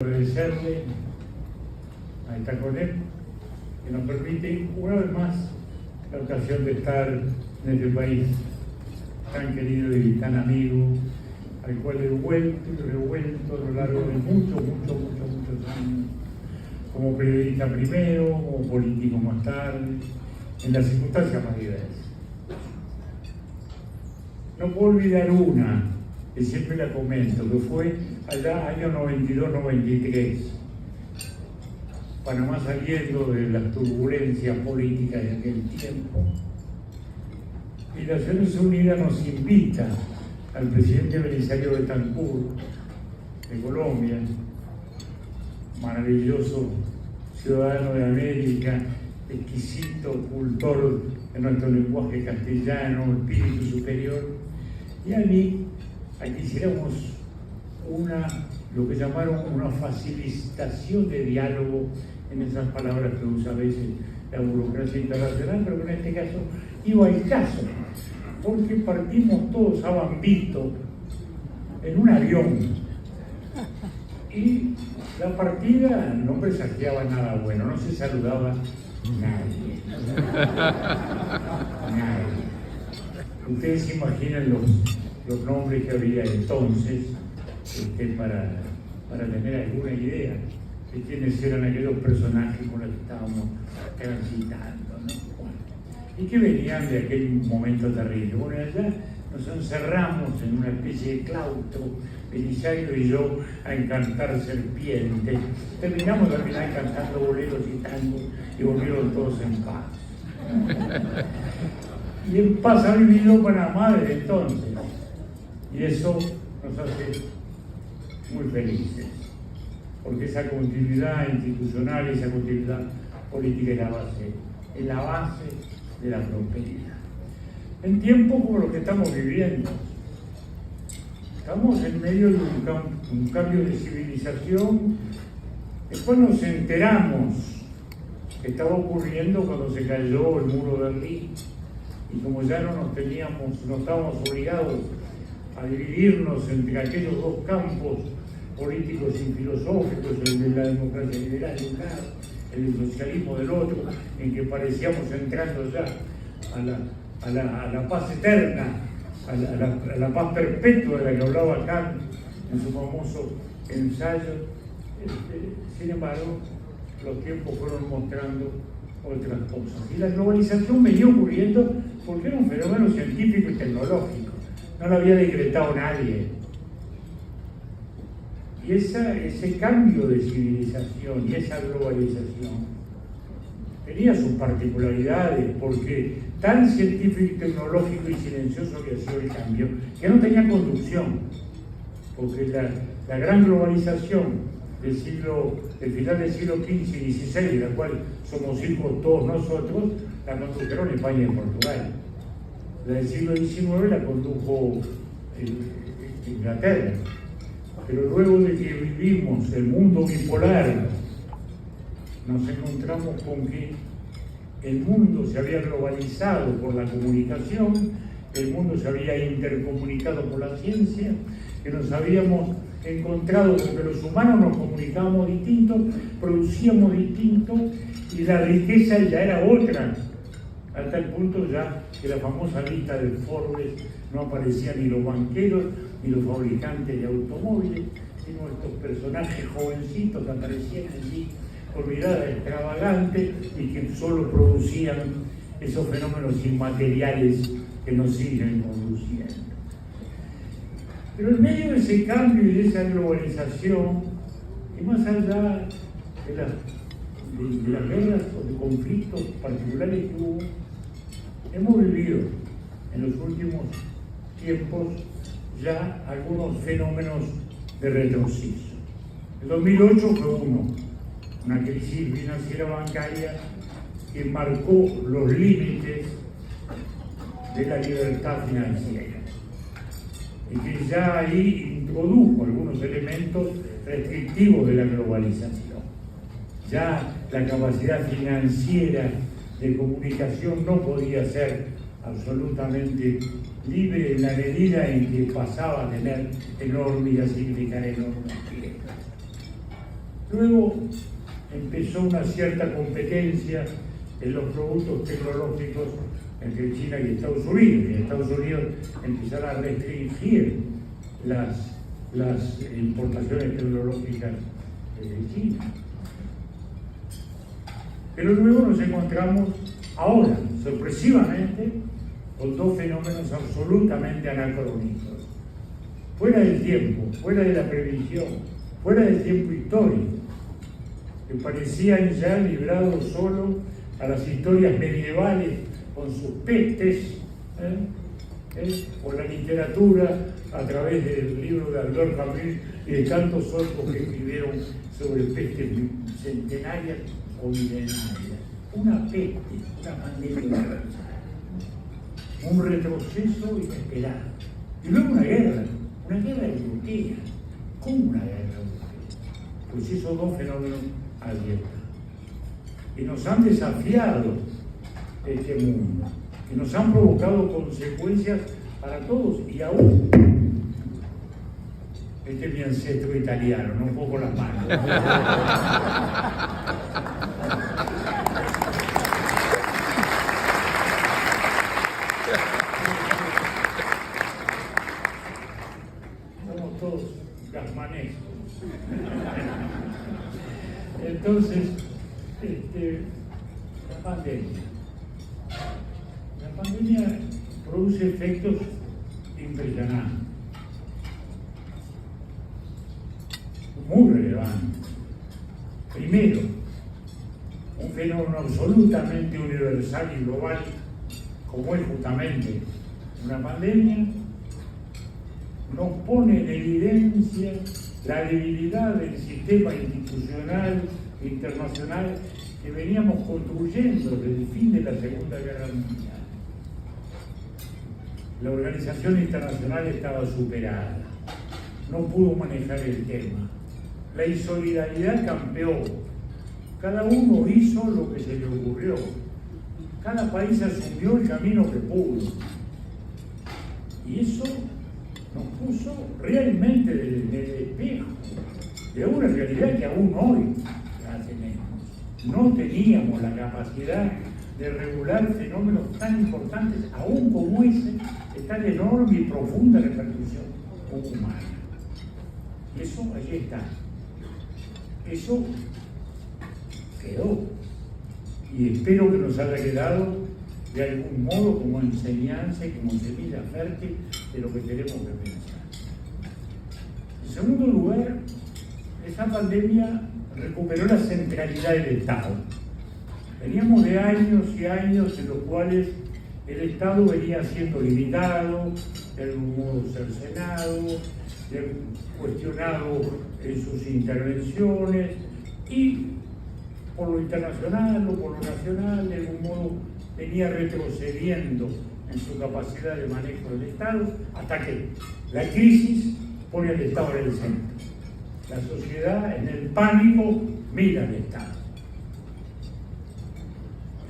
Agradecerle a esta CONEP que nos permite una vez más la ocasión de estar en este país tan querido y tan amigo, al cual he vuelto y revuelto a lo largo de muchos años, como periodista primero, como político más tarde, en las circunstancias más diversas. No puedo olvidar una, que siempre la comento, que fue allá año 92-93, Panamá saliendo de las turbulencias políticas de aquel tiempo, y las Naciones Unidas nos invita al presidente Belisario Betancur de Colombia, maravilloso ciudadano de América, exquisito cultor de nuestro lenguaje castellano, espíritu superior, y a mí aquí hiciéramos lo que llamaron una facilitación de diálogo en esas palabras que usa a veces la burocracia internacional, pero que en este caso iba al caso, porque partimos todos a Bambito en un avión y la partida no presagiaba nada bueno, no se saludaba nadie. Ustedes se imaginan los nombres que había entonces para tener alguna idea de quiénes eran aquellos personajes con los que estábamos transitando, ¿no? Bueno, y que venían de aquel momento terrible. Bueno, allá nos encerramos en una especie de claustro, Belisario y yo, a encantar serpientes. Terminamos al final cantando boleros y tangos y volvieron todos en paz. Y en paz ha vivido Panamá desde entonces. Y eso nos hace muy felices, porque esa continuidad institucional, esa continuidad política es la base de la prosperidad. En tiempos como los que estamos viviendo, estamos en medio de un cambio de civilización. Después nos enteramos que estaba ocurriendo cuando se cayó el muro de Berlín, y como ya no estábamos obligados a dividirnos entre aquellos dos campos políticos y filosóficos, el de la democracia liberal de un lado, el del socialismo del otro, en que parecíamos entrando ya a la paz eterna, a la paz perpetua de la que hablaba Kant en su famoso ensayo. Sin embargo, los tiempos fueron mostrando otras cosas. Y la globalización venía ocurriendo porque era un fenómeno científico y tecnológico. No lo había decretado nadie. Y ese cambio de civilización y esa globalización tenía sus particularidades, porque tan científico y tecnológico y silencioso había sido el cambio, que no tenía conducción, porque la gran globalización del final del siglo XV y XVI, de la cual somos hijos todos nosotros, la condujeron España y Portugal. La del siglo XIX la condujo Inglaterra. Pero luego de que vivimos el mundo bipolar, nos encontramos con que el mundo se había globalizado por la comunicación, el mundo se había intercomunicado por la ciencia, que nos habíamos encontrado con que los humanos nos comunicábamos distinto, producíamos distinto, y la riqueza ya era otra, hasta el punto ya que la famosa lista de Forbes no aparecían ni los banqueros ni los fabricantes de automóviles, sino estos personajes jovencitos que aparecían allí con miradas extravagantes y que solo producían esos fenómenos inmateriales que nos siguen conduciendo. Pero en medio de ese cambio y de esa globalización, y más allá de las guerras o de conflictos particulares que hubo, hemos vivido en los últimos tiempos ya algunos fenómenos de retroceso. El 2008 fue una crisis financiera bancaria que marcó los límites de la libertad financiera y que ya ahí introdujo algunos elementos restrictivos de la globalización. Ya la capacidad financiera de comunicación no podía ser absolutamente libre en la medida en que pasaba a tener enorme y a significar enormes riesgos. Luego empezó una cierta competencia en los productos tecnológicos entre China y Estados Unidos, y Estados Unidos empezará a restringir las importaciones tecnológicas de China. Pero luego nos encontramos ahora, sorpresivamente, con dos fenómenos absolutamente anacrónicos, fuera del tiempo, fuera de la previsión, fuera del tiempo histórico, que parecían ya librados solo a las historias medievales con sus pestes, o la literatura a través del libro de Albert Camus y de tantos otros que escribieron sobre pestes centenarias o milenarias. Una peste, una pandemia universal, un retroceso inesperado. Y luego una guerra europea. ¿Cómo una guerra europea? Pues esos dos fenómenos abiertos. Y nos han desafiado este mundo, que nos han provocado consecuencias para todos, y aún, este es mi ancestro italiano, no pongo las manos. Somos todos gasmanescos. Entonces, la pandemia produce efectos impresionantes, muy relevantes. Primero, un fenómeno absolutamente universal y global, como es justamente una pandemia, nos pone en evidencia la debilidad del sistema institucional internacional que veníamos construyendo desde el fin de la Segunda Guerra Mundial. La organización internacional estaba superada, no pudo manejar el tema. La insolidaridad campeó, cada uno hizo lo que se le ocurrió, cada país asumió el camino que pudo. Y eso nos puso realmente en el espejo de una realidad que aún hoy la tenemos. No teníamos la capacidad de regular fenómenos tan importantes, aún como ese, de tan enorme y profunda repercusión humana. Y eso allí está. Eso quedó. Y espero que nos haya quedado de algún modo como enseñanza y como semilla fértil de lo que tenemos que pensar. En segundo lugar, esa pandemia recuperó la centralidad del Estado. Veníamos de años y años en los cuales el Estado venía siendo limitado, de algún modo cercenado, cuestionado en sus intervenciones, y por lo internacional o por lo nacional, de algún modo venía retrocediendo en su capacidad de manejo del Estado, hasta que la crisis pone al Estado en el centro. La sociedad, en el pánico, mira al Estado.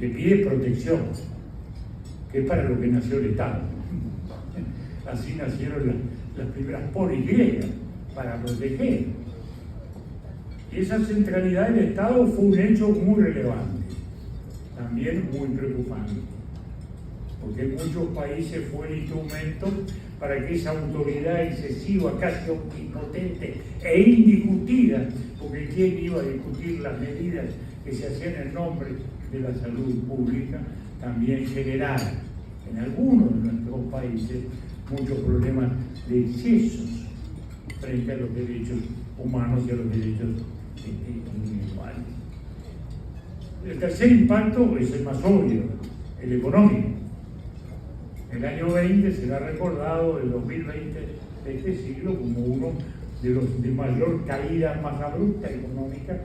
Le pide protección, que es para lo que nació el Estado. Así nacieron las primeras polis griegas, para proteger. Y esa centralidad del Estado fue un hecho muy relevante, también muy preocupante, porque en muchos países fue el instrumento para que esa autoridad excesiva, casi omnipotente e indiscutida, porque ¿quién iba a discutir las medidas que se hacían en nombre de la salud pública, también generara en algunos de nuestros países muchos problemas de excesos frente a los derechos humanos y a los derechos individuales? El tercer impacto es el más obvio, el económico. El año 20 será recordado, el 2020 de este siglo, como uno de los de mayor caída más abrupta económica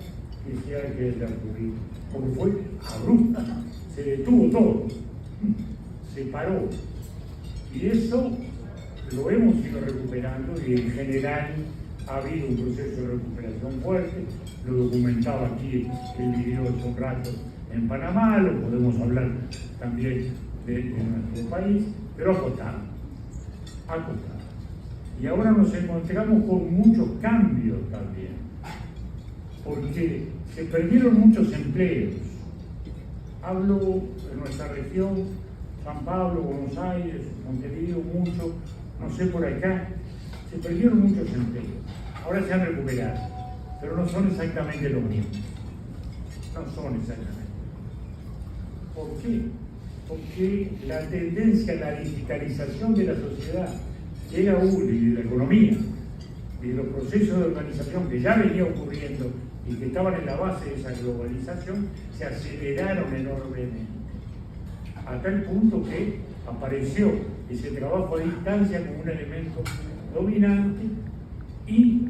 que se haya ocurrido, porque fue abrupta, se detuvo todo, se paró, y eso lo hemos ido recuperando, y en general ha habido un proceso de recuperación fuerte. Lo documentaba aquí el video hace un rato en Panamá, lo podemos hablar también de nuestro país, pero ha costado. Y ahora nos encontramos con muchos cambios también. porque se perdieron muchos empleos. Hablo de nuestra región, San Pablo, Buenos Aires, Montevideo, mucho, no sé por acá, se perdieron muchos empleos. Ahora se han recuperado, pero no son exactamente lo mismo. No son exactamente. ¿Por qué? Porque la tendencia a la digitalización de la sociedad, de la ULE y de la economía, y de los procesos de organización que ya venía ocurriendo y que estaban en la base de esa globalización, se aceleraron enormemente. A tal punto que apareció ese trabajo a distancia como un elemento dominante y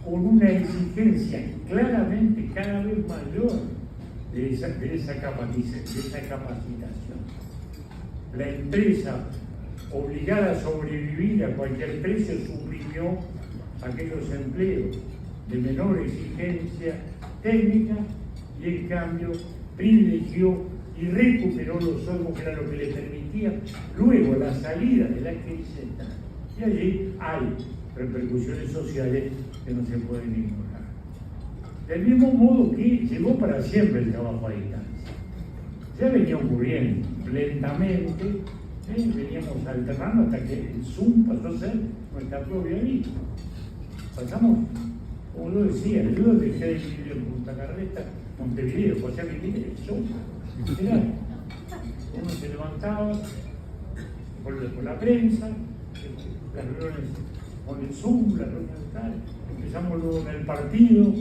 con una exigencia claramente cada vez mayor de esa capacitación. La empresa, obligada a sobrevivir a cualquier precio, suprimió aquellos empleos de menor exigencia técnica y en cambio privilegió y recuperó los otros, que era lo que le permitía luego la salida de la crisis. Y allí hay repercusiones sociales que no se pueden ignorar. Del mismo modo que llegó para siempre el trabajo a distancia. Ya venía ocurriendo lentamente, veníamos alternando hasta que el Zoom pasó a ser nuestra propia vida. Pasamos, como lo decía, yo dejé de vivir en Punta Carreta, Montevideo, pasé a vivir en el Zoom. Uno se levantaba con la prensa, las reuniones con el Zoom, las reuniones tal, empezamos luego en el partido,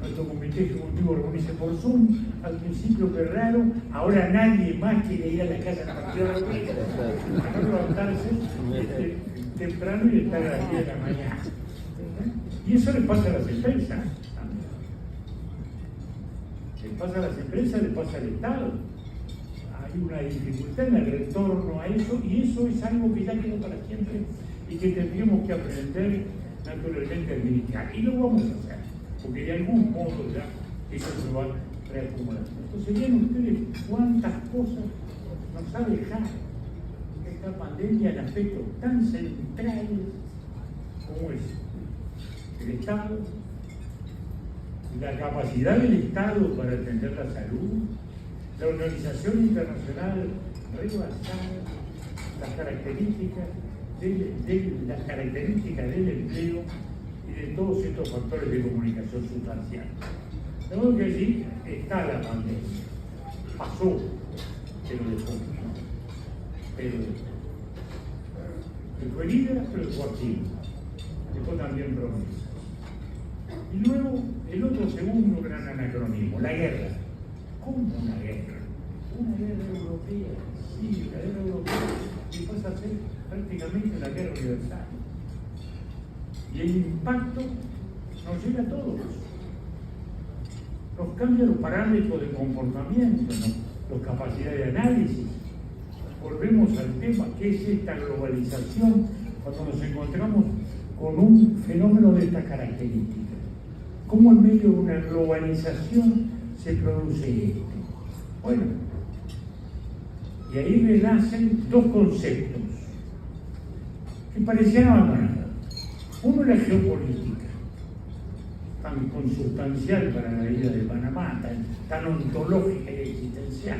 nuestro comité ejecutivo organiza por Zoom, al principio que raro, ahora nadie más quiere ir a la casa del partido de la prensa, para levantarse temprano y estar a las 10 de la mañana. Y eso le pasa a las empresas también. Le pasa a las empresas, le pasa al Estado. Hay una dificultad en el retorno a eso, y eso es algo que ya quedó para siempre y que tendríamos que aprender naturalmente a administrar. Y lo vamos a hacer, porque de algún modo ya eso se va reacumulando. Entonces, vean ustedes cuántas cosas nos ha dejado esta pandemia en aspectos tan centrales como es el Estado, la capacidad del Estado para atender la salud, la organización internacional rebasada, las características del empleo y de todos estos factores de comunicación sustancial. De modo que allí está la pandemia. Pasó, pero dejó. Pero fue herida, pero dejó activo. Dejó también promesas. Y luego, el otro segundo gran anacronismo, la guerra. ¿Cómo una guerra? Una guerra europea, sí, la guerra europea, que pasa a ser prácticamente una guerra universal. Y el impacto nos llega a todos. Nos cambia los parámetros de comportamiento, las capacidades de análisis. Volvemos al tema que es esta globalización cuando nos encontramos con un fenómeno de estas características. ¿Cómo en medio de una globalización se produce esto? Bueno, y ahí renacen dos conceptos que parecían abandonados. Uno es la geopolítica, tan consustancial para la vida de Panamá, tan ontológica y existencial.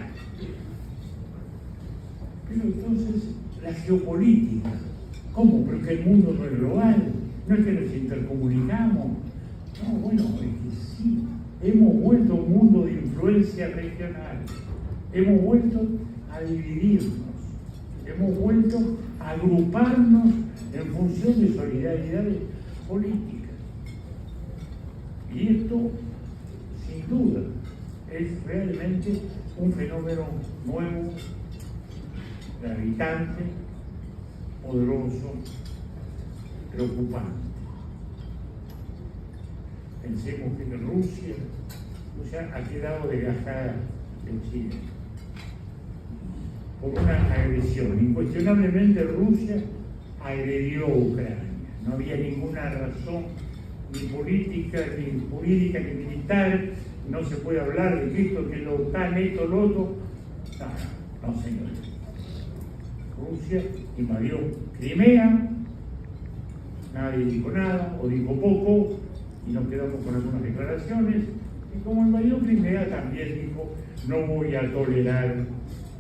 Pero entonces, la geopolítica, ¿cómo? Pero que el mundo no es global, no es que nos intercomunicamos. No, bueno, es que sí, hemos vuelto a un mundo de influencia regional, hemos vuelto a dividirnos, hemos vuelto a agruparnos en función de solidaridades políticas. Y esto, sin duda, es realmente un fenómeno nuevo, gravitante, poderoso, preocupante. Pensemos que Rusia ha quedado desgajada de Chile por una agresión. Incuestionablemente Rusia agredió a Ucrania. No había ninguna razón, ni política, ni jurídica, ni militar. No se puede hablar de que esto, que lo OTAN, esto, lo otro. No, señores. Rusia invadió Crimea, nadie dijo nada, o dijo poco, y nos quedamos con algunas declaraciones. Y como invadió Crimea, también dijo, no voy a tolerar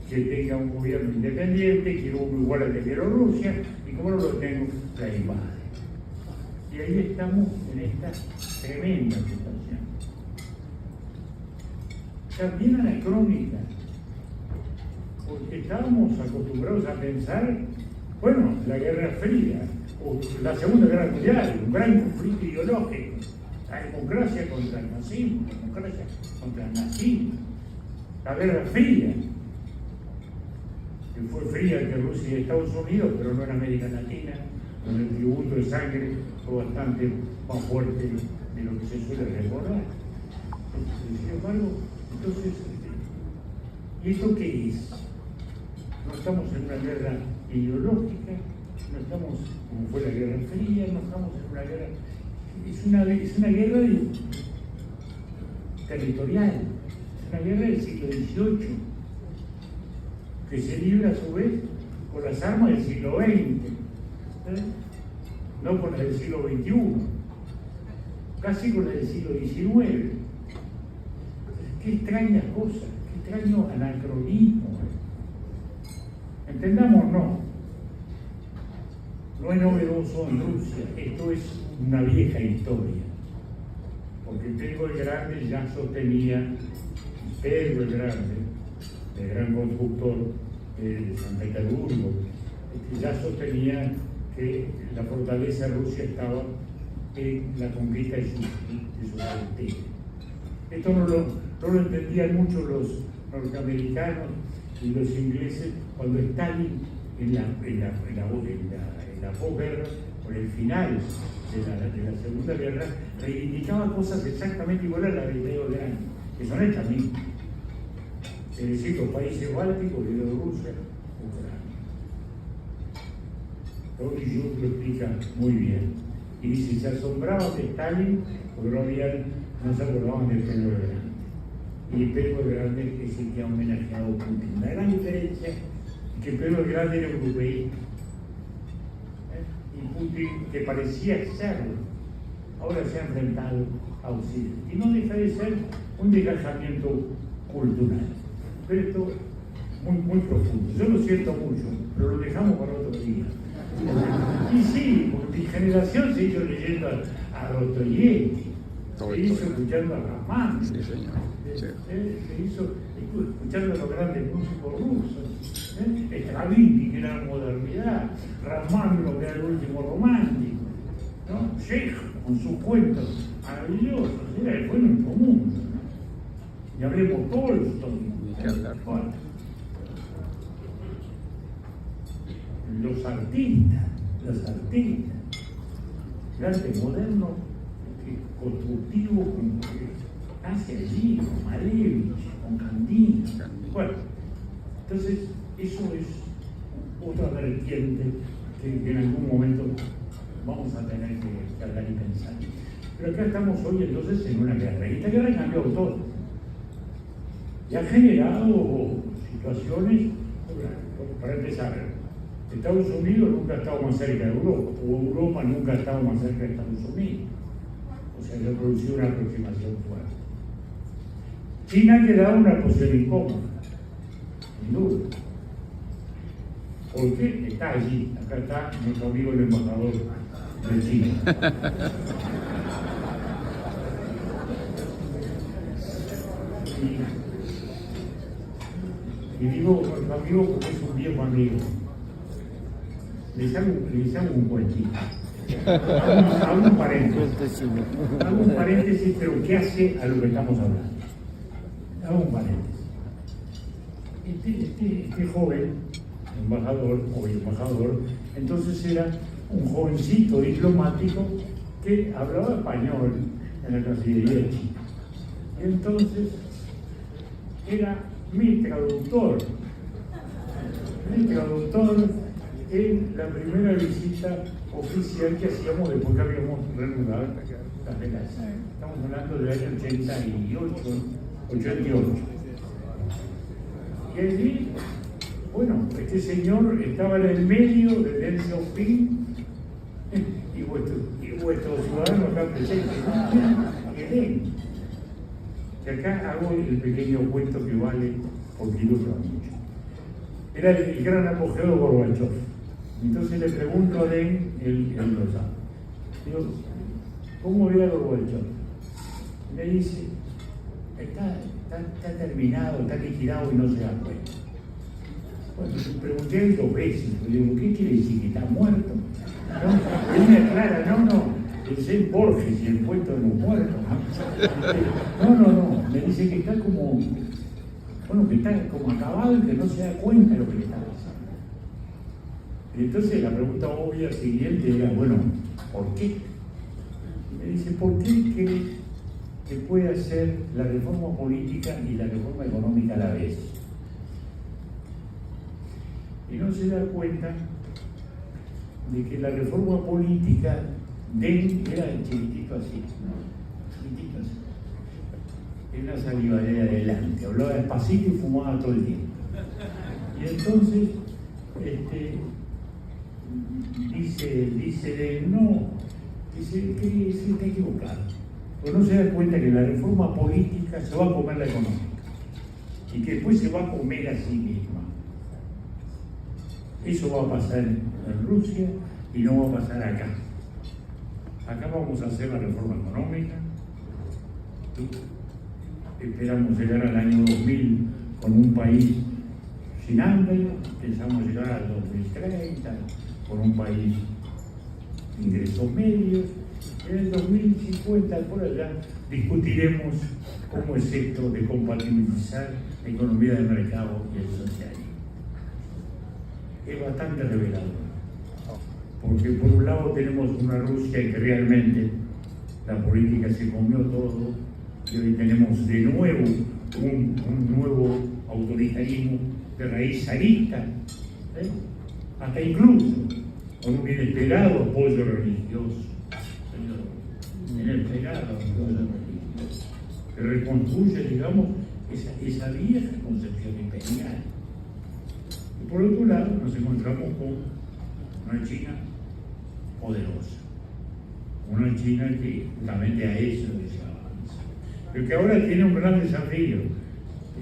que tenga un gobierno independiente, quiero uno igual al de Bielorrusia, y como no lo tengo, la invade. Y ahí estamos en esta tremenda situación. También anacrónica, porque estábamos acostumbrados a pensar, bueno, la Guerra Fría, o la Segunda Guerra Mundial, un gran conflicto ideológico, la democracia contra el nazismo, la democracia contra el nazismo, la Guerra Fría, que fue fría entre Rusia y Estados Unidos, pero no en América Latina, donde el tributo de sangre fue bastante más fuerte de lo que se suele recordar. Sin embargo, entonces, ¿y esto qué es? No estamos en una guerra ideológica, no estamos como fue la Guerra Fría, no estamos en una guerra, es una guerra territorial, es una guerra del siglo XVIII, que se libra a su vez con las armas del siglo XX, no con las del siglo XXI, casi con las del siglo XIX. Qué extrañas cosas, qué extraño anacronismo. Entendamos, no es novedoso en Rusia, esto es una vieja historia, porque Pedro el Grande ya sostenía, Pedro el Grande, el gran constructor de San Petersburgo, ya sostenía que la fortaleza de Rusia estaba en la conquista de su frontera. Esto no lo entendían mucho los norteamericanos y los ingleses cuando Stalin en la posguerra, por el final de la Segunda Guerra, reivindicaba cosas exactamente iguales a las de Pedro el Grande, que son estas mismas. Es decir, los países bálticos, Bielorrusia, Ucrania. Tony lo explica muy bien. Y dice, se asombraban de Stalin porque no se acordaban de Pedro el Grande. Y Pedro el Grande es el que ha homenajeado a Putin. La gran diferencia es que Pedro el Grande era europeísta. Y Putin, que parecía serlo, ahora se ha enfrentado a Occidente. Y no deja de ser un desgajamiento cultural. Pero esto muy, muy profundo. Yo lo siento mucho, pero lo dejamos para otro día. Y sí, porque mi generación se hizo leyendo a Dostoyevsky, se hizo escuchando a Rahman, sí, señor. Sí. Se hizo escuchando a los grandes músicos rusos, Stravinsky, que era la modernidad, Rahman, lo que era el último romántico, ¿no? Sheikh, con sus cuentos maravillosos, era el bueno en común, ¿no? Y hablemos Tolstoy. Los artistas, el arte moderno, constructivo, hacia allí, con Malevich, con Candini. Bueno, entonces eso es otra vertiente que en algún momento vamos a tener que hablar y pensar. Pero acá estamos hoy entonces en una guerra, y esta guerra ha cambiado todo. Y ha generado situaciones, para empezar, Estados Unidos nunca ha estado más cerca de Europa, o Europa nunca ha estado más cerca de Estados Unidos. O sea, se ha producido una aproximación fuerte. China ha quedado en una posición incómoda, sin duda. ¿Por qué? Está allí. Acá está nuestro amigo el embajador de China. Y digo nuestro amigo porque es un viejo amigo. Les hago un cuentito. Hago un paréntesis, pero ¿qué hace a lo que estamos hablando? Hago un paréntesis. Este joven, embajador, entonces era un jovencito diplomático que hablaba español en la Cancillería de China. Y entonces era mi traductor en la primera visita oficial que hacíamos después que habíamos reanudado las relaciones. Estamos hablando del año 88. Y allí, bueno, este señor estaba en el medio de Deng Xiaoping y vuestros ciudadanos acá presente. Que den. Que acá hago el pequeño cuento que vale porque ilustra mucho. Era el gran apogeo de Gorbachov. Entonces le pregunto a Den, él lo sabe. Digo, ¿cómo ve a Gorbachov? Me dice, está terminado, está liquidado y no se da cuenta. Bueno, le pregunté 2 veces, le digo, ¿qué quiere decir? ¿Que está muerto? ¿No? Él me aclara, no, pensé en Borges y el puesto de los muertos. No, me dice que está como, bueno, que está como acabado y que no se da cuenta de lo que le está pasando. Y entonces la pregunta obvia siguiente era, bueno, ¿por qué? Y me dice, ¿por qué cree que puede hacer la reforma política y la reforma económica a la vez? Y no se da cuenta de que la reforma política era chiquitito así, chiquitito así. Él no salía de adelante, hablaba despacito y fumaba todo el tiempo. Y entonces, dice que está equivocado. Pero no se da cuenta que la reforma política se va a comer la económica y que después se va a comer a sí misma. Eso va a pasar en Rusia y no va a pasar acá. Acá vamos a hacer la reforma económica. Esperamos llegar al año 2000 con un país sin hambre. Pensamos llegar al 2030 con un país de ingresos medios. En el 2050, por allá, discutiremos cómo es esto de compatibilizar la economía de mercado y el socialismo. Es bastante revelador, porque por un lado tenemos una Rusia que realmente la política se comió todo, y hoy tenemos de nuevo un nuevo autoritarismo de raíz zarista, hasta incluso con un inesperado apoyo religioso, inesperado apoyo religioso, que reconstruye, digamos, esa vieja concepción imperial. Y por otro lado nos encontramos con una China poderosa, una China que justamente a eso les avanza, pero que ahora tiene un gran desafío,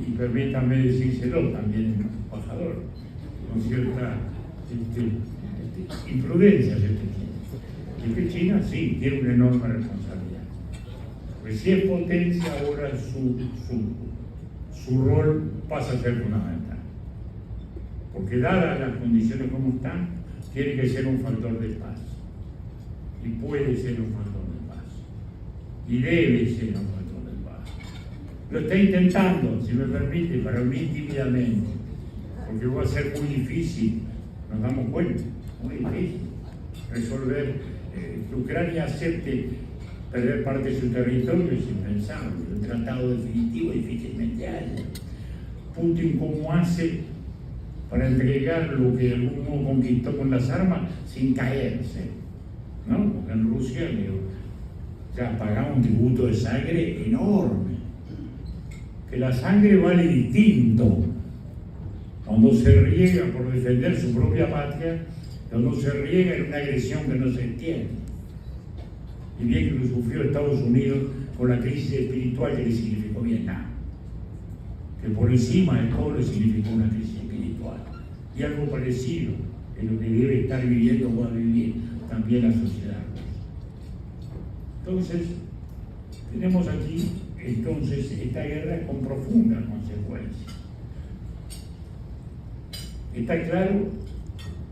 y permítanme decírselo también, embajador, con cierta imprudencia, es que China sí tiene una enorme responsabilidad, porque si es potencia ahora su rol pasa a ser fundamental, porque dadas las condiciones como están, tiene que ser un factor de paz, y puede ser un factor de paz, y debe ser un factor de paz. Lo está intentando, si me permite, para mí tímidamente, porque va a ser muy difícil, nos damos cuenta, muy difícil resolver que Ucrania acepte perder parte de su territorio, es impensable. El tratado definitivo difícilmente haya. Putin, ¿cómo hace para entregar lo que de algún modo conquistó con las armas sin caerse? ¿No? Porque en Rusia ya pagaba un tributo de sangre enorme. Que la sangre vale distinto cuando se riega por defender su propia patria, cuando se riega en una agresión que no se entiende. Y bien que lo sufrió Estados Unidos con la crisis espiritual que le significó Vietnam, que por encima del cobre significó una crisis espiritual. Y algo parecido en lo que debe estar viviendo o va a vivir también la sociedad. Entonces, tenemos aquí esta guerra con profundas consecuencias. Está claro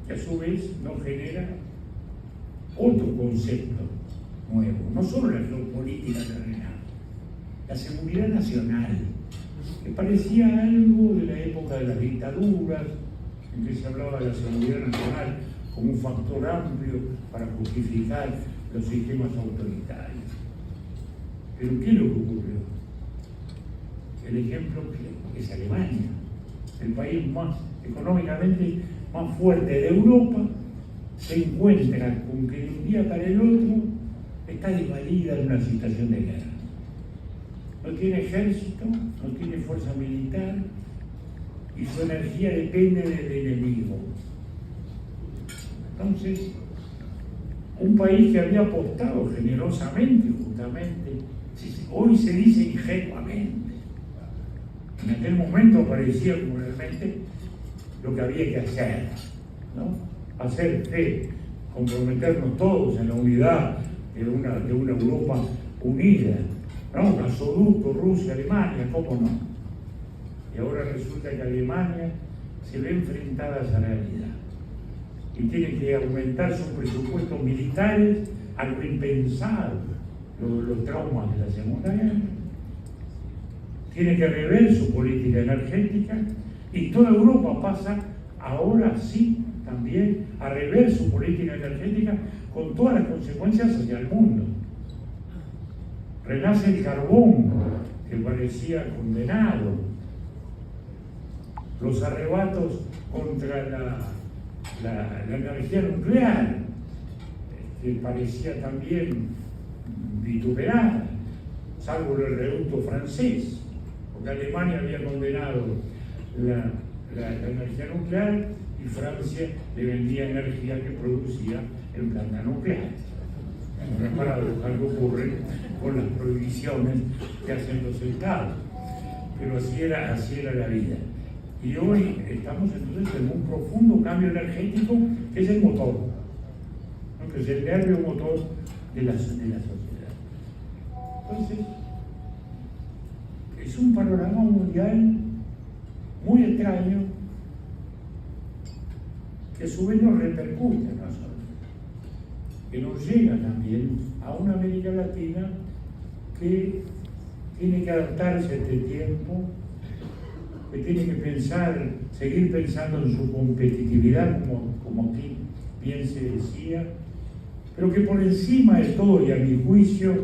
que a su vez nos genera otro concepto nuevo, no solo la geopolítica terrenal, la seguridad nacional, que parecía algo de la época de las dictaduras, en que se hablaba de la seguridad nacional como un factor amplio para justificar los sistemas autoritarios. Pero ¿qué es lo que ocurrió? El ejemplo es Alemania, el país económicamente más fuerte de Europa, se encuentra con que de un día para el otro está desvalida en una situación de guerra. No tiene ejército, no tiene fuerza militar y su energía depende del enemigo. Entonces, un país que había apostado generosamente, justamente, hoy se dice ingenuamente. En aquel momento parecía como realmente lo que había que hacer, ¿no? Hacer fe, comprometernos todos en la unidad de una Europa unida, ¿no? Gasoducto, Rusia, Alemania, ¿cómo no? Y ahora resulta que Alemania se ve enfrentada a esa realidad y tiene que aumentar sus presupuestos militares a lo impensado, los traumas de la Segunda Guerra. Tiene que rever su política energética y toda Europa pasa ahora sí también a rever su política energética con todas las consecuencias hacia el mundo. Renace el carbón, que parecía condenado, los arrebatos contra la energía nuclear, que parecía también vituperada, salvo el reducto francés, porque Alemania había condenado la energía nuclear y Francia le vendía energía que producía en planta nuclear. No es paradoja lo que ocurre con las prohibiciones que hacen los estados, pero así era la vida. Y hoy estamos entonces en un profundo cambio energético que es el motor, ¿no? Que es el nervio motor de la sociedad. Entonces, es un panorama mundial muy extraño que a su vez nos repercute a nosotros, que nos llega también a una América Latina que tiene que adaptarse a este tiempo, que tiene que seguir pensando en su competitividad, como aquí bien se decía, pero que por encima de todo, y a mi juicio,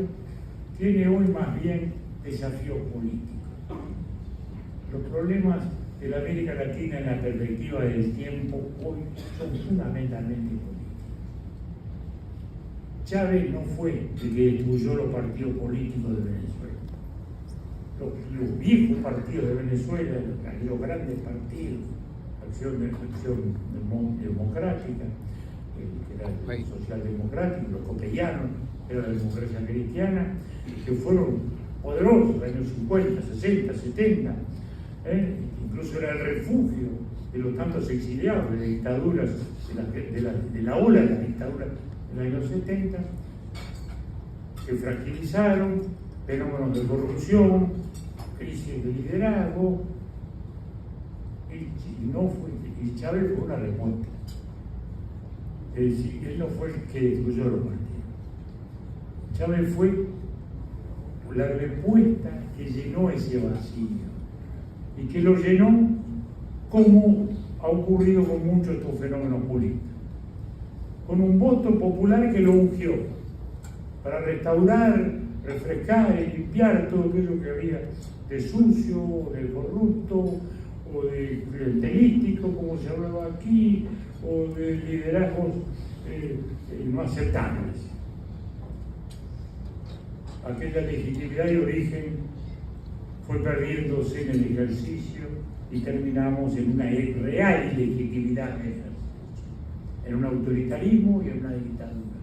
tiene hoy más bien desafíos políticos. Los problemas de la América Latina en la perspectiva del tiempo hoy son fundamentalmente políticos. Chávez no fue el que destruyó los partidos políticos de Venezuela. Los viejos partidos de Venezuela, los grandes partidos, Acción Democrática, que era el socialdemocrático, los copellanos, que era la democracia cristiana, que fueron poderosos en los años 50, 60, 70, incluso era el refugio de los tantos exiliados de dictaduras, de la ola de la dictadura de los años 70, que fragilizaron, fenómenos de corrupción, crisis de liderazgo, y Chávez fue una respuesta. Es decir, él no fue el que destruyó los partidos. Chávez fue la respuesta que llenó ese vacío y que lo llenó como ha ocurrido con muchos de estos fenómenos políticos, con un voto popular que lo ungió para restaurar, refrescar y limpiar todo aquello que había de sucio, de corrupto o de clientelístico, como se hablaba aquí, o de liderazgos no aceptables. Aquella legitimidad y origen fue perdiéndose en el ejercicio y terminamos en una real legitimidad de ejercicio, en un autoritarismo y en una dictadura.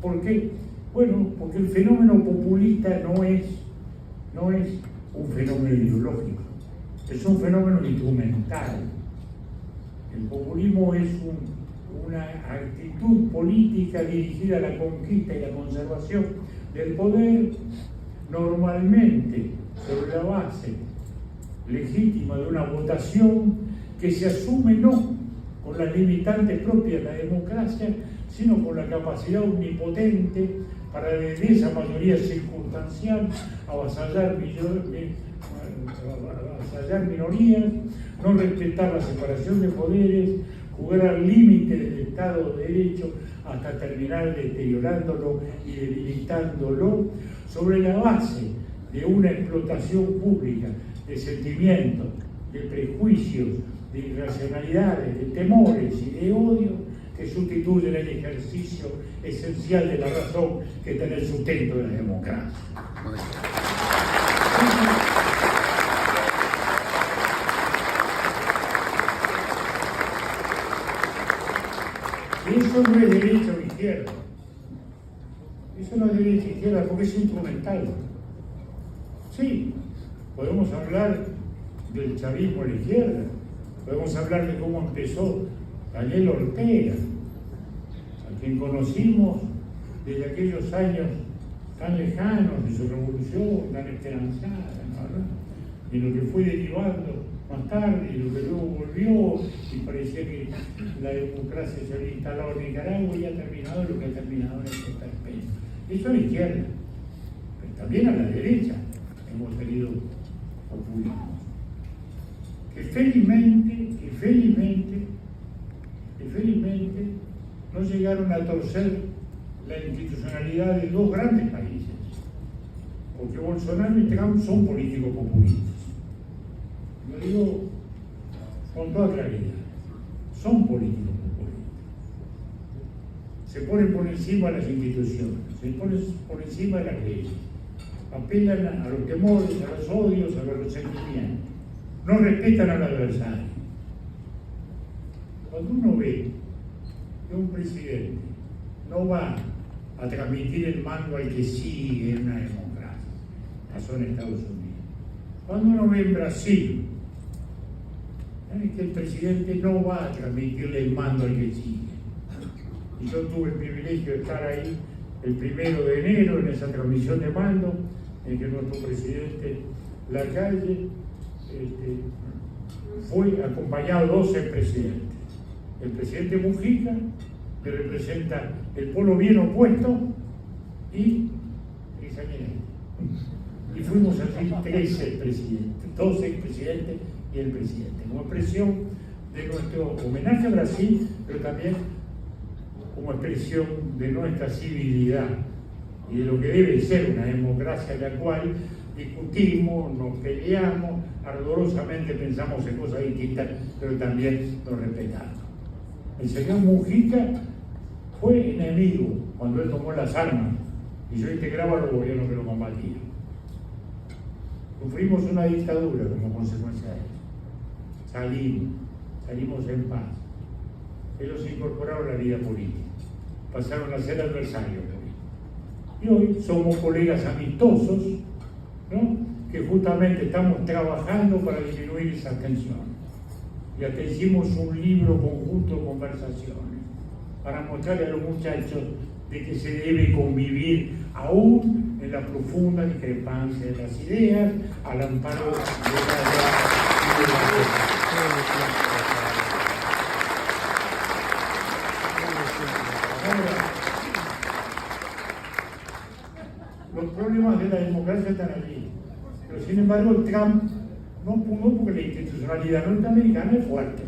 ¿Por qué? Bueno, porque el fenómeno populista no es un fenómeno ideológico, es un fenómeno instrumental. El populismo es una actitud política dirigida a la conquista y la conservación del poder, normalmente sobre la base legítima de una votación que se asume no con las limitantes propias de la democracia, sino con la capacidad omnipotente para desde esa mayoría circunstancial avasallar minorías, no respetar la separación de poderes, jugar al límite del Estado de Derecho hasta terminar deteriorándolo y debilitándolo sobre la base de una explotación pública de sentimientos, de prejuicios, de irracionalidades, de temores y de odio que sustituyen el ejercicio esencial de la razón que está en el sustento de la democracia. Y eso no es derecha o izquierda, izquierda porque es instrumental. Sí, podemos hablar del chavismo a la izquierda, podemos hablar de cómo empezó Daniel Ortega, a quien conocimos desde aquellos años tan lejanos de su revolución, tan esperanzada, ¿no? Y lo que fue derivando más tarde, y lo que luego volvió, y parecía que la democracia se había instalado en Nicaragua y ha terminado lo que ha terminado en esta especie. Eso a la izquierda, pero también a la derecha hemos tenido populismo. Que felizmente no llegaron a torcer la institucionalidad de dos grandes países, porque Bolsonaro y Trump son políticos populistas. Lo digo con toda claridad, son políticos populistas. Se ponen por encima de las instituciones, se ponen por encima de las leyes, apelan a los temores, a los odios, a los resentimientos, no respetan al adversario. Cuando uno ve que un presidente no va a transmitir el mando al que sigue en una democracia, pasó en Estados Unidos. Cuando uno ve en Brasil, que el presidente no va a transmitirle el mando al que sigue. Y yo tuve el privilegio de estar ahí el 1 de enero en esa transmisión de mando, en que nuestro presidente Lacalle fue acompañado de 12 presidentes. El presidente Mujica, que representa el polo bien opuesto, y fuimos así 13 presidentes, 12 presidentes y el presidente, como expresión de nuestro homenaje a Brasil, pero también como expresión de nuestra civilidad y de lo que debe ser una democracia en la cual discutimos, nos peleamos, ardorosamente pensamos en cosas distintas, pero también nos respetamos. El señor Mujica fue enemigo cuando él tomó las armas y yo integraba los gobiernos que lo combatían. Sufrimos una dictadura como consecuencia de eso. Salimos en paz. Ellos se incorporaron a la vida política, pasaron a ser adversarios políticos. Y hoy somos colegas amistosos, ¿no?, que justamente estamos trabajando para disminuir esas tensiones. Y hasta hicimos un libro conjunto de conversaciones para mostrarle a los muchachos de que se debe convivir aún en la profunda discrepancia de las ideas, al amparo de los problemas de la democracia están allí, pero sin embargo Trump no pudo porque la institucionalidad norteamericana es fuerte.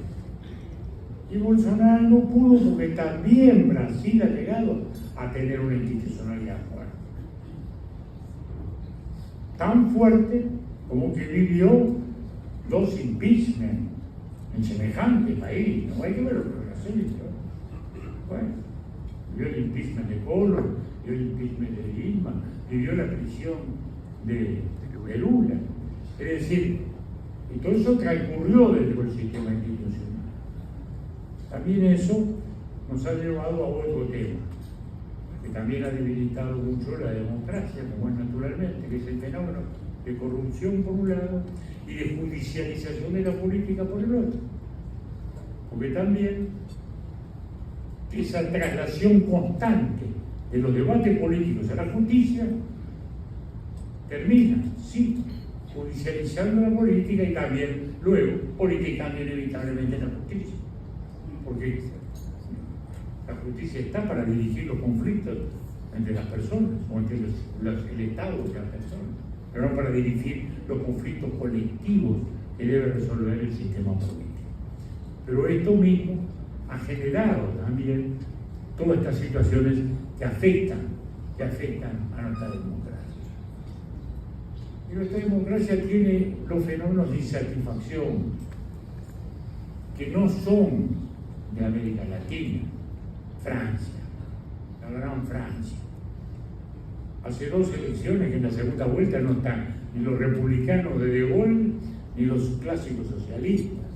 Y Bolsonaro no pudo porque también Brasil ha llegado a tener una institucionalidad fuerte. Tan fuerte como que vivió 2 impeachment en semejante país. No hay que ver lo que Brasil hizo. Bueno, vivió el impeachment de Collor, vivió el impeachment de Dilma, vivió la prisión de Lula. Es decir, y todo eso transcurrió dentro del sistema institucional. También eso nos ha llevado a otro tema, que también ha debilitado mucho la democracia, como es naturalmente, que es el fenómeno de corrupción por un lado y de judicialización de la política por el otro. Porque también esa traslación constante de los debates políticos a la justicia termina, sí, judicializando la política y también luego politicando inevitablemente la justicia. Porque la justicia está para dirigir los conflictos entre las personas o entre el Estado y las personas, pero no para dirigir los conflictos colectivos que debe resolver el sistema político. Pero esto mismo ha generado también todas estas situaciones que afectan a nuestra democracia. Y nuestra democracia tiene los fenómenos de insatisfacción que no son de América Latina. Francia, la gran Francia. Hace 2 elecciones que en la segunda vuelta no están ni los republicanos de Gaulle ni los clásicos socialistas.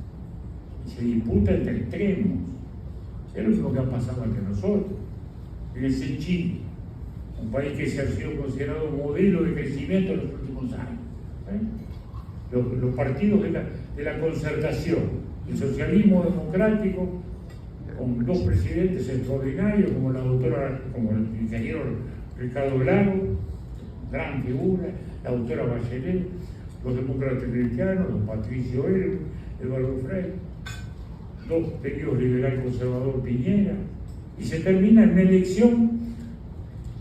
Y se disputa entre extremos. Es lo mismo que ha pasado entre nosotros. Fíjense en Chile. un país que se ha sido considerado modelo de crecimiento en los últimos años. Los partidos de la concertación, el socialismo democrático, con dos presidentes extraordinarios como como el ingeniero Ricardo Lago, gran figura, la doctora Bachelet, los demócratas cristianos, don Patricio Eduardo Frei, dos periodos liberal conservador Piñera, y se termina en una elección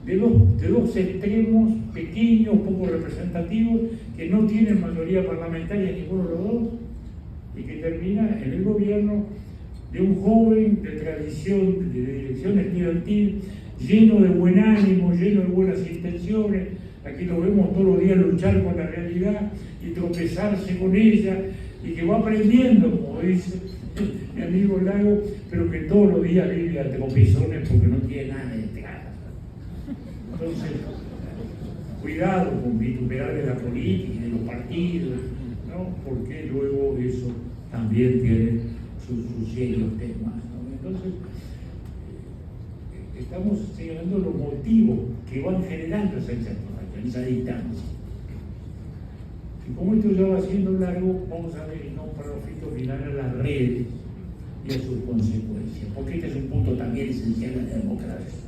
de dos extremos pequeños, poco representativos, que no tienen mayoría parlamentaria ninguno de los dos, y que termina en el gobierno de un joven de tradición, de dirección estudiantil, lleno de buen ánimo, lleno de buenas intenciones. Aquí lo vemos todos los días luchar con la realidad y tropezarse con ella, y que va aprendiendo, como dice mi amigo Lago, pero que todos los días vive a tropezones porque no tiene nada de entrada. Entonces, cuidado con vituperar de la política y de los partidos, ¿no? Porque luego eso también tiene sus serios temas, ¿no? Entonces, estamos señalando los motivos que van generando esa insatisfacción, esa distancia. Y como esto ya va siendo largo, vamos a ver, no para los efectos finales, a las redes y a sus consecuencias, porque este es un punto también esencial en la democracia.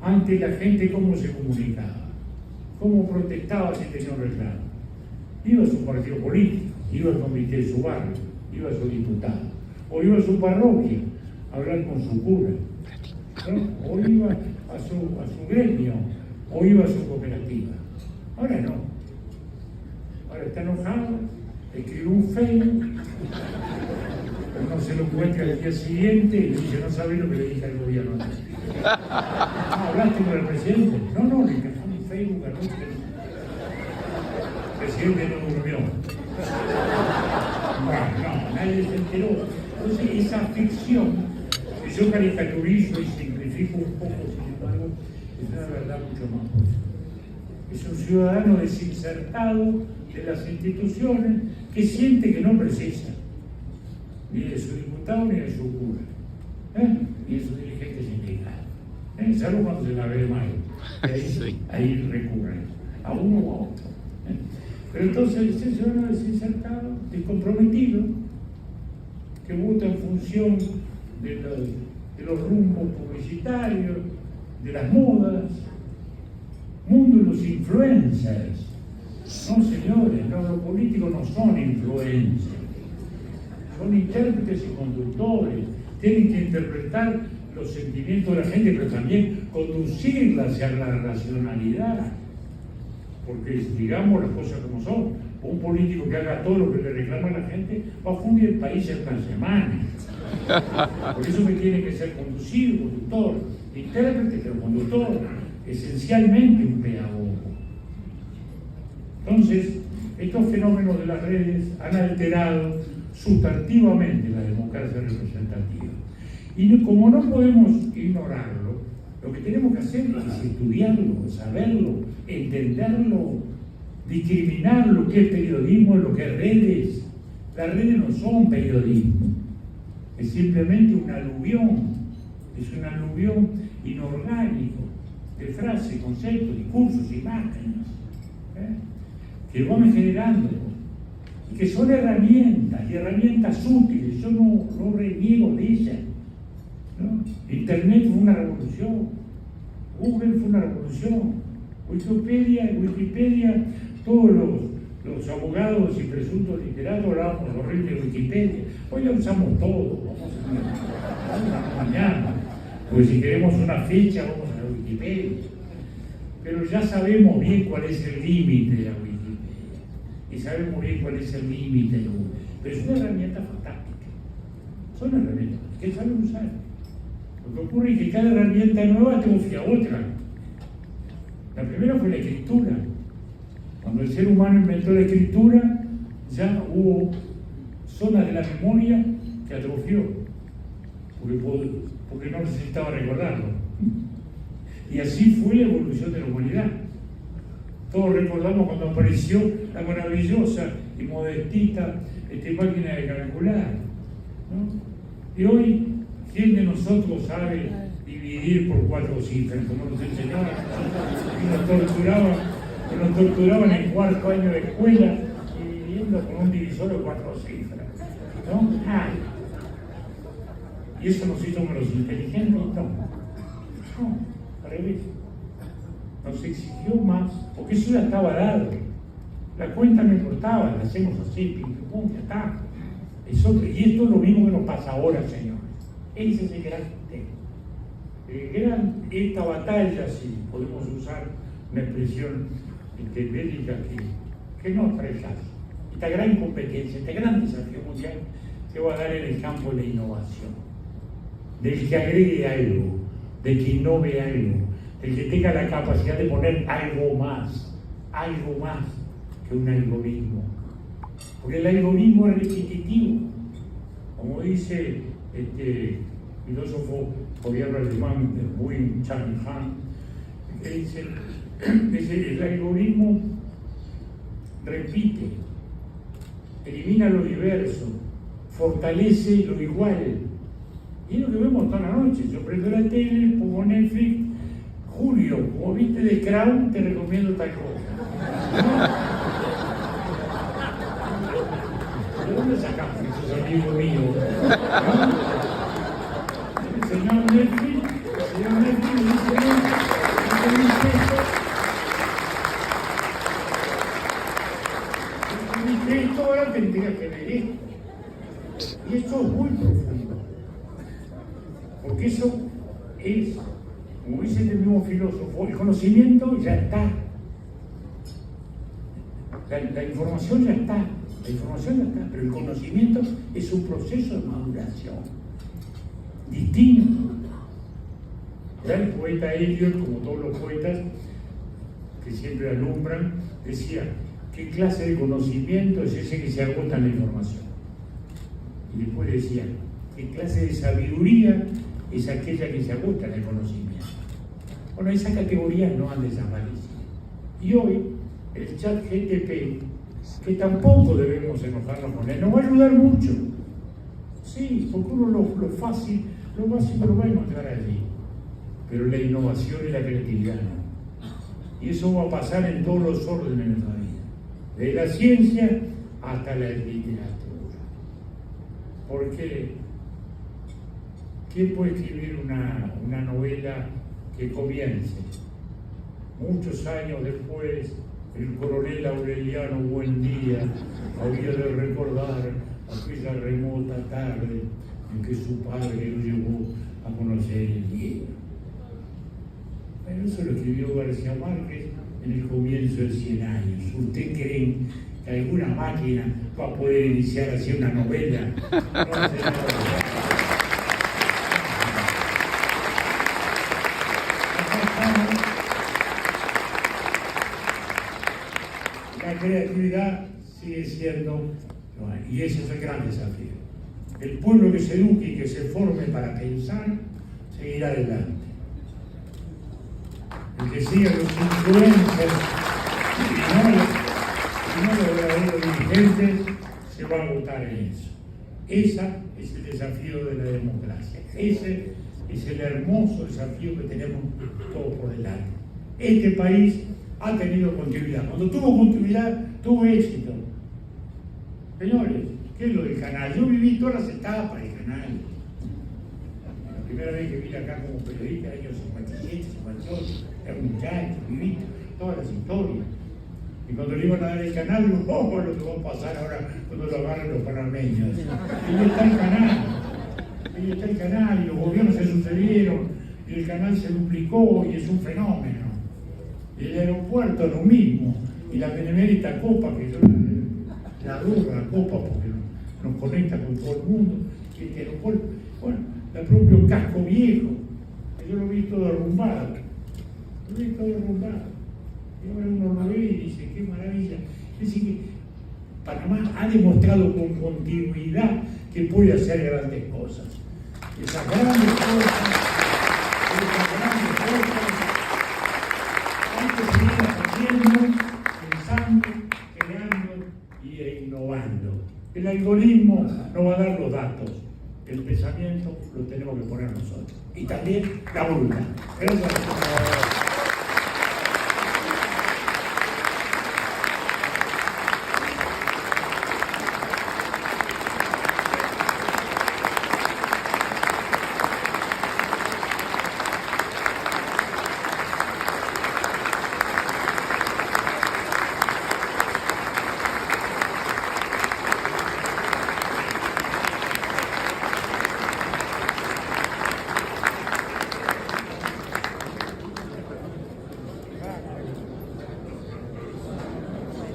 Antes la gente, ¿cómo se comunicaba? ¿Cómo protestaba si tenía un reclamo? Iba a su partido político, iba al comité de su barrio, iba a su diputado, o iba a su parroquia a hablar con su cura, ¿no? O iba a su gremio, o iba a su cooperativa. Ahora no. Ahora está enojado, escribe un Facebook, no se lo encuentra al día siguiente y le dice, no sabe lo que le dije al gobierno. ¿Hablaste con el presidente? No, le encajó un Facebook anoche. El presidente no durmió. No, nadie se enteró. Entonces, esa ficción, que yo caricaturizo y simplifico un poco, sin embargo, es una verdad mucho más profunda. Es un ciudadano desinsertado de las instituciones que siente que no precisa ni de su diputado ni de su cura, ni de su dirigente sindical, salvo cuando se la ve mal, ahí recurren a uno o a otro. Pero entonces ese ciudadano desinsertado, descomprometido, que vota en función de los rumbos publicitarios, de las modas, mundo de los influencers. No, señores, no, los políticos no son influencers, son intérpretes y conductores, tienen que interpretar los sentimientos de la gente, pero también conducirla hacia la racionalidad, porque digamos las cosas como son. Un político que haga todo lo que le reclama a la gente va a fundir el país en una semana. Por eso que tiene que ser conducido, conductor, intérprete, pero conductor, esencialmente un pedagogo. Entonces, estos fenómenos de las redes han alterado sustantivamente la democracia representativa. Y como no podemos ignorarlo, lo que tenemos que hacer es estudiarlo, saberlo, entenderlo, discriminar lo que es periodismo y lo que es redes. Las redes no son periodismo, es simplemente un aluvión, es un aluvión inorgánico de frases, conceptos, discursos, imágenes, que van generando y que son herramientas, y herramientas útiles. Yo no reniego de ellas, ¿no? Internet fue una revolución, Google fue una revolución, Wikipedia, todos los abogados y presuntos literatos hablábamos horrible de Wikipedia. Hoy la usamos todo, vamos a mañana, porque si queremos una fecha vamos a la Wikipedia. Pero ya sabemos bien cuál es el límite de la Wikipedia, y sabemos bien cuál es el límite de Google. Pero es una herramienta fantástica, son herramientas que saben usar. Lo que ocurre es que cada herramienta nueva atrofia otra. La primera fue la escritura. Cuando el ser humano inventó la escritura, ya hubo zonas de la memoria que atrofió, porque no necesitaba recordarlo. Y así fue la evolución de la humanidad. Todos recordamos cuando apareció la maravillosa y modestita máquina de calcular, ¿no? Y hoy, ¿quién de nosotros sabe dividir dividir por 4 cifras, como nos enseñaban, y nos torturaban en cuarto año de escuela, dividiendo con un divisor de 4 cifras. ¿No? Ay. ¿Y eso nos hizo menos inteligentes? No, al revés. Nos exigió más, porque eso ya estaba dado. La cuenta no importaba, la hacemos así, pim, pum, ya está. Y esto es lo mismo que nos pasa ahora, señores. Ese es el gran tema. Esta batalla, si podemos usar una expresión bélica que nos rechaza, esta gran competencia, este gran desafío mundial se va a dar en el campo de la innovación, del que agregue algo, del que innove algo, del que tenga la capacidad de poner algo más que un algoritmo. Porque el algoritmo es repetitivo, como dice este filósofo gobierno alemán, Wim Chan Han, que dice, el algoritmo repite, elimina lo diverso, fortalece lo igual. Y es lo que vemos toda la noche. Yo prendo la tele, pongo Netflix, Julio, como viste de Crown, te recomiendo tal cosa. ¿De dónde sacaste esos amigos míos? El señor Netflix dice esto, ahora tendría que ver esto. Y esto es muy profundo. Porque eso es, como dice el mismo filósofo, el conocimiento ya está. La información ya está. La información ya está, pero el conocimiento es un proceso de maduración distinto. Ya el poeta Eliot, como todos los poetas que siempre alumbran, decía: ¿qué clase de conocimiento es ese que se agota en la información? Y después decía: ¿qué clase de sabiduría es aquella que se agota en el conocimiento? Bueno, esas categorías no han desaparecido. Y hoy el chat GTP, que tampoco debemos enojarnos con él, nos va a ayudar mucho. Sí, porque uno lo fácil lo va a encontrar allí. Pero la innovación y la creatividad no. Y eso va a pasar en todos los órdenes de nuestra vida. De la ciencia hasta la literatura. Porque ¿quién puede escribir una novela que comience muchos años después? El coronel Aureliano Buendía había de recordar aquella remota tarde en que su padre lo llevó a conocer el hielo. Pero eso lo escribió García Márquez en el comienzo de 100 años. ¿Usted cree que alguna máquina va a poder iniciar así una novela? No hace nada. La creatividad sigue siendo, y ese es el gran desafío. El pueblo que se eduque y que se forme para pensar, seguirá adelante. El que siga los influencers y no los verdaderos dirigentes, se va a agotar en eso. Ese es el desafío de la democracia. Ese es el hermoso desafío que tenemos todos por delante. Este país ha tenido continuidad. Cuando tuvo continuidad, tuvo éxito. Señores, ¿qué es lo del canal? Yo viví todas las etapas del canal. La primera vez que vine acá como periodista, en el año 57, 58, era un muchacho, viví todas las historias. Y cuando le iban a dar el canal, digo, oh, lo que va a pasar ahora cuando lo agarran los panameños. Y ahí está el canal. Ahí está el canal, y los gobiernos se sucedieron, y el canal se duplicó, y es un fenómeno. Y el aeropuerto lo mismo, y la benemérita Copa, que yo la adoro, la Copa, porque nos conecta con todo el mundo, y el aeropuerto, bueno, el propio casco viejo, que yo lo vi todo derrumbado, y ahora uno lo ve y dice, qué maravilla. Es decir, que Panamá ha demostrado con continuidad que puede hacer grandes cosas. Esas grandes cosas, hay que seguir haciendo, pensando, creando e innovando. El algoritmo nos va a dar los datos, el pensamiento lo tenemos que poner nosotros. y también la voluntad. Gracias.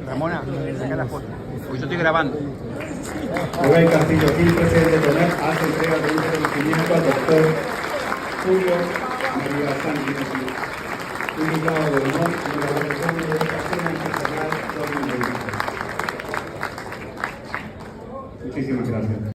Ramona, saca la foto, porque yo estoy grabando. Rubén Castillo Gil, presidente de CONEP, hace entrega de un reconocimiento al doctor Julio María Santi, invitado de honor en la organización de educación